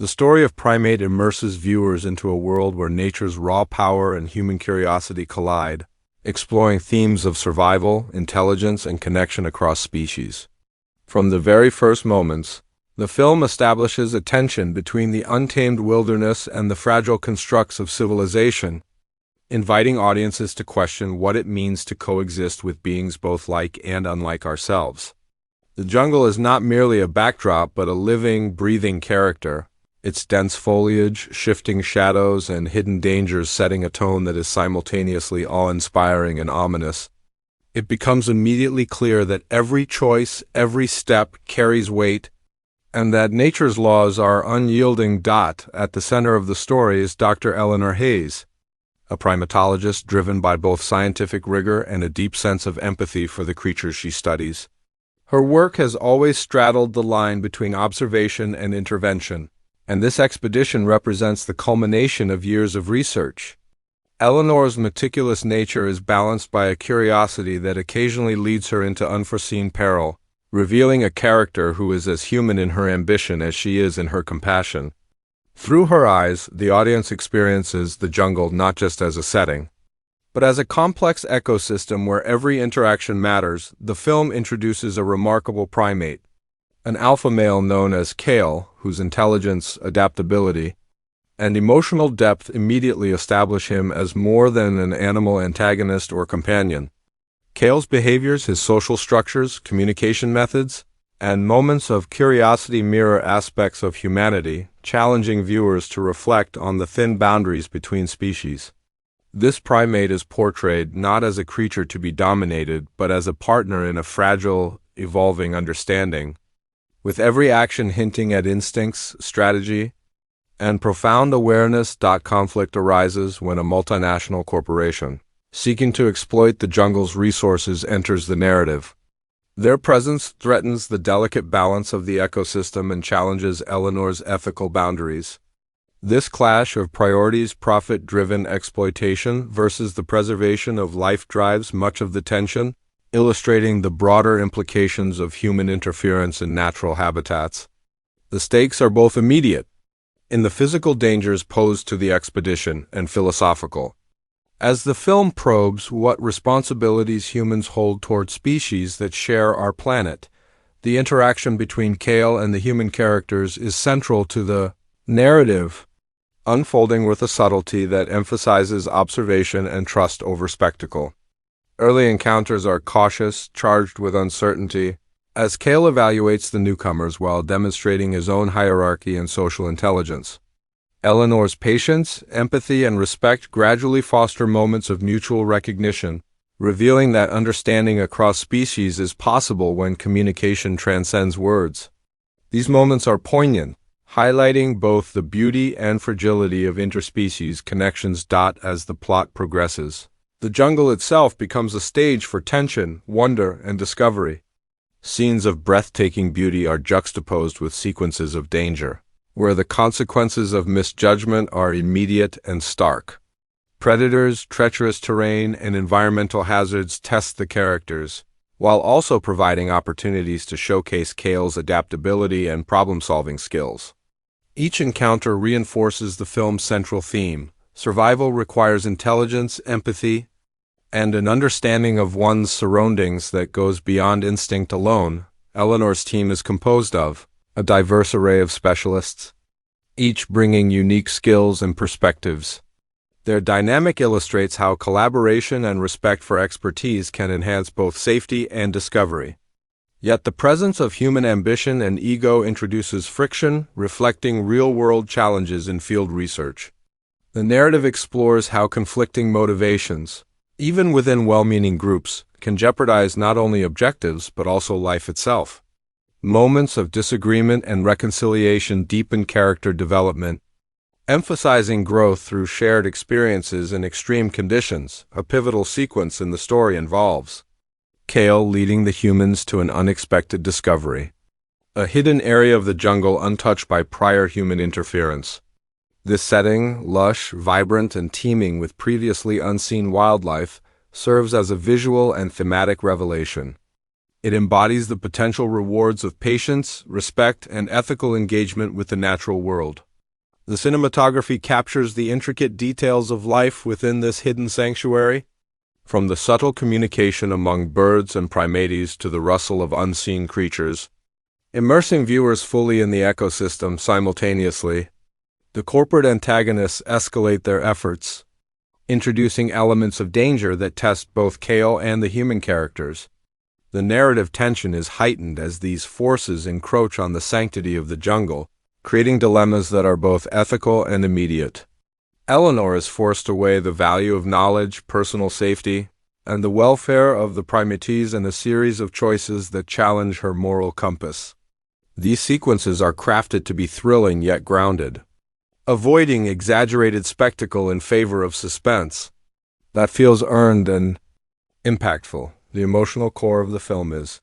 The story of Primate immerses viewers into a world where nature's raw power and human curiosity collide, exploring themes of survival, intelligence, and connection across species. From the very first moments, the film establishes a tension between the untamed wilderness and the fragile constructs of civilization, inviting audiences to question what it means to coexist with beings both like and unlike ourselves. The jungle is not merely a backdrop, but a living, breathing character, its dense foliage, shifting shadows, and hidden dangers setting a tone that is simultaneously awe-inspiring and ominous. It becomes immediately clear that every choice, every step carries weight, and that nature's laws are unyielding. At the center of the story is Dr. Eleanor Hayes, a primatologist driven by both scientific rigor and a deep sense of empathy for the creatures she studies. Her work has always straddled the line between observation and intervention, and this expedition represents the culmination of years of research. Eleanor's meticulous nature is balanced by a curiosity that occasionally leads her into unforeseen peril, revealing a character who is as human in her ambition as she is in her compassion. Through her eyes, the audience experiences the jungle not just as a setting, but as a complex ecosystem where every interaction matters. The film introduces a remarkable primate, an alpha male known as Kale, whose intelligence, adaptability, and emotional depth immediately establish him as more than an animal antagonist or companion. Kale's behaviors, his social structures, communication methods, and moments of curiosity mirror aspects of humanity, challenging viewers to reflect on the thin boundaries between species. This primate is portrayed not as a creature to be dominated, but as a partner in a fragile, evolving understanding, with every action hinting at instincts, strategy, and profound awareness. Conflict arises when a multinational corporation, seeking to exploit the jungle's resources, enters the narrative. Their presence threatens the delicate balance of the ecosystem and challenges Eleanor's ethical boundaries. This clash of priorities, profit-driven exploitation versus the preservation of life, drives much of the tension, illustrating the broader implications of human interference in natural habitats. The stakes are both immediate, in the physical dangers posed to the expedition, and philosophical, as the film probes what responsibilities humans hold toward species that share our planet. The interaction between Kale and the human characters is central to the narrative, unfolding with a subtlety that emphasizes observation and trust over spectacle. Early encounters are cautious, charged with uncertainty, as Kale evaluates the newcomers while demonstrating his own hierarchy and social intelligence. Eleanor's patience, empathy, and respect gradually foster moments of mutual recognition, revealing that understanding across species is possible when communication transcends words. These moments are poignant, highlighting both the beauty and fragility of interspecies connections. As the plot progresses, the jungle itself becomes a stage for tension, wonder, and discovery. Scenes of breathtaking beauty are juxtaposed with sequences of danger, where the consequences of misjudgment are immediate and stark. Predators, treacherous terrain, and environmental hazards test the characters, while also providing opportunities to showcase Kale's adaptability and problem-solving skills. Each encounter reinforces the film's central theme: survival requires intelligence, empathy, and an understanding of one's surroundings that goes beyond instinct alone. Eleanor's team is composed of a diverse array of specialists, each bringing unique skills and perspectives. Their dynamic illustrates how collaboration and respect for expertise can enhance both safety and discovery. Yet the presence of human ambition and ego introduces friction, reflecting real-world challenges in field research. The narrative explores how conflicting motivations, even within well-meaning groups, can jeopardize not only objectives but also life itself. Moments of disagreement and reconciliation deepen character development, emphasizing growth through shared experiences in extreme conditions. A pivotal sequence in the story involves Kale leading the humans to an unexpected discovery, a hidden area of the jungle untouched by prior human interference. This setting, lush, vibrant, and teeming with previously unseen wildlife, serves as a visual and thematic revelation. It embodies the potential rewards of patience, respect, and ethical engagement with the natural world. The cinematography captures the intricate details of life within this hidden sanctuary, from the subtle communication among birds and primates to the rustle of unseen creatures, immersing viewers fully in the ecosystem simultaneously. The corporate antagonists escalate their efforts, introducing elements of danger that test both Kale and the human characters. The narrative tension is heightened as these forces encroach on the sanctity of the jungle, creating dilemmas that are both ethical and immediate. Eleanor is forced to weigh the value of knowledge, personal safety, and the welfare of the primates in a series of choices that challenge her moral compass. These sequences are crafted to be thrilling yet grounded, avoiding exaggerated spectacle in favor of suspense that feels earned and impactful. The emotional core of the film is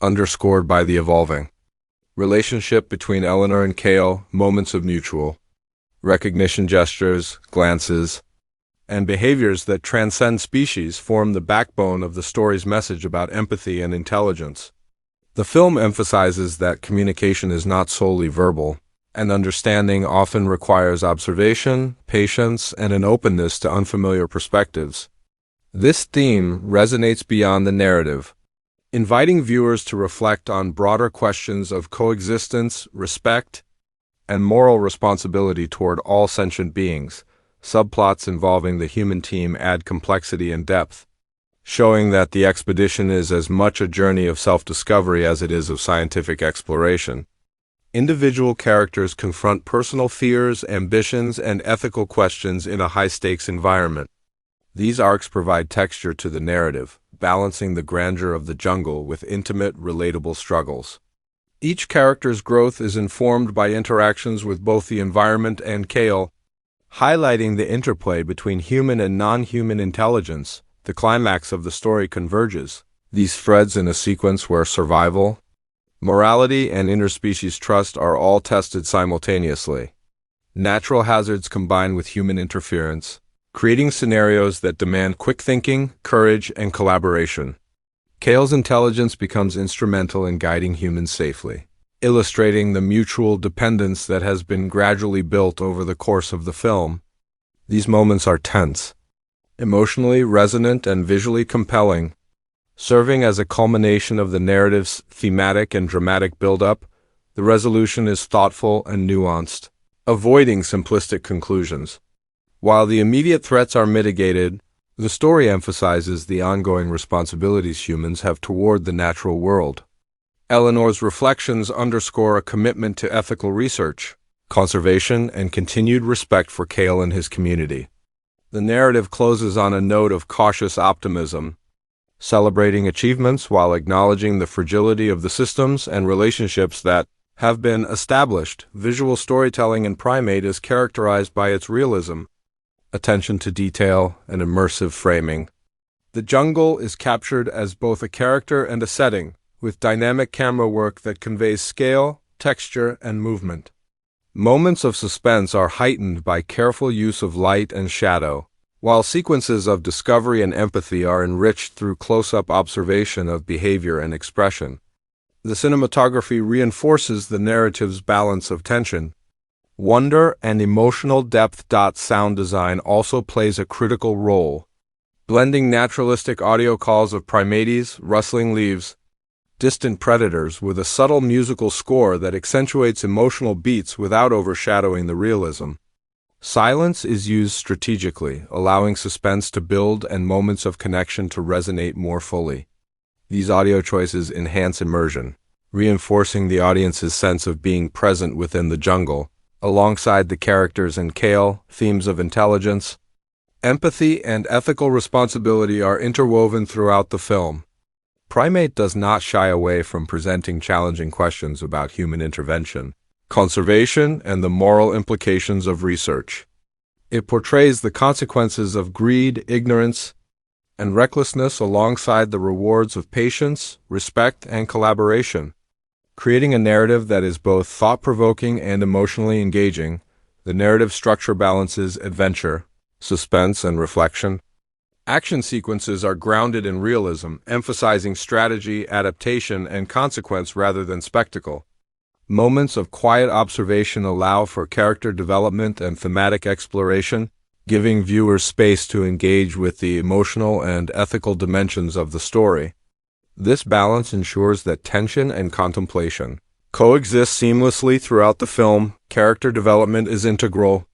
underscored by the evolving relationship between Eleanor and Kale, moments of mutual recognition, gestures, glances, and behaviors that transcend species form the backbone of the story's message about empathy and intelligence. The film emphasizes that communication is not solely verbal, and understanding often requires observation, patience, and an openness to unfamiliar perspectives. This theme resonates beyond the narrative, inviting viewers to reflect on broader questions of coexistence, respect, and moral responsibility toward all sentient beings. Subplots involving the human team add complexity and depth, showing that the expedition is as much a journey of self-discovery as it is of scientific exploration. Individual characters confront personal fears, ambitions, and ethical questions in a high-stakes environment. These arcs provide texture to the narrative, balancing the grandeur of the jungle with intimate, relatable struggles. Each character's growth is informed by interactions with both the environment and Kale, highlighting the interplay between human and non-human intelligence. The climax of the story converges these threads in a sequence where survival, morality, and interspecies trust are all tested simultaneously. Natural hazards combine with human interference, creating scenarios that demand quick thinking, courage, and collaboration. Kale's intelligence becomes instrumental in guiding humans safely, illustrating the mutual dependence that has been gradually built over the course of the film. These moments are tense, emotionally resonant, and visually compelling, serving as a culmination of the narrative's thematic and dramatic build-up. The resolution is thoughtful and nuanced, avoiding simplistic conclusions. While the immediate threats are mitigated, the story emphasizes the ongoing responsibilities humans have toward the natural world. Eleanor's reflections underscore a commitment to ethical research, conservation, and continued respect for Kale and his community. The narrative closes on a note of cautious optimism, celebrating achievements while acknowledging the fragility of the systems and relationships that have been established. Visual storytelling in Primate is characterized by its realism, attention to detail, and immersive framing. The jungle is captured as both a character and a setting, with dynamic camera work that conveys scale, texture, and movement. Moments of suspense are heightened by careful use of light and shadow, while sequences of discovery and empathy are enriched through close-up observation of behavior and expression. The cinematography reinforces the narrative's balance of tension, wonder, and emotional depth. Sound design also plays a critical role, blending naturalistic audio calls of primates, rustling leaves, distant predators with a subtle musical score that accentuates emotional beats without overshadowing the realism. Silence is used strategically, allowing suspense to build and moments of connection to resonate more fully. These audio choices enhance immersion, reinforcing the audience's sense of being present within the jungle. Alongside the characters and Kale, themes of intelligence, empathy, and ethical responsibility are interwoven throughout the film. Primate does not shy away from presenting challenging questions about human intervention, conservation, and the moral implications of research. It portrays the consequences of greed, ignorance, and recklessness alongside the rewards of patience, respect, and collaboration. Creating a narrative that is both thought-provoking and emotionally engaging, the narrative structure balances adventure, suspense, and reflection. Action sequences are grounded in realism, emphasizing strategy, adaptation, and consequence rather than spectacle. Moments of quiet observation allow for character development and thematic exploration, giving viewers space to engage with the emotional and ethical dimensions of the story. This balance ensures that tension and contemplation coexist seamlessly throughout the film. Character development is integral,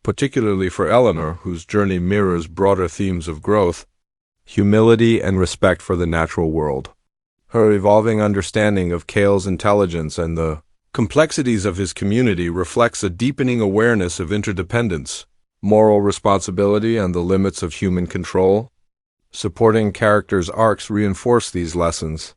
particularly for Eleanor, whose journey mirrors broader themes of growth, humility, and respect for the natural world. Her evolving understanding of Cale's intelligence and the complexities of his community reflects a deepening awareness of interdependence, moral responsibility, and the limits of human control. Supporting characters' arcs reinforce these lessons.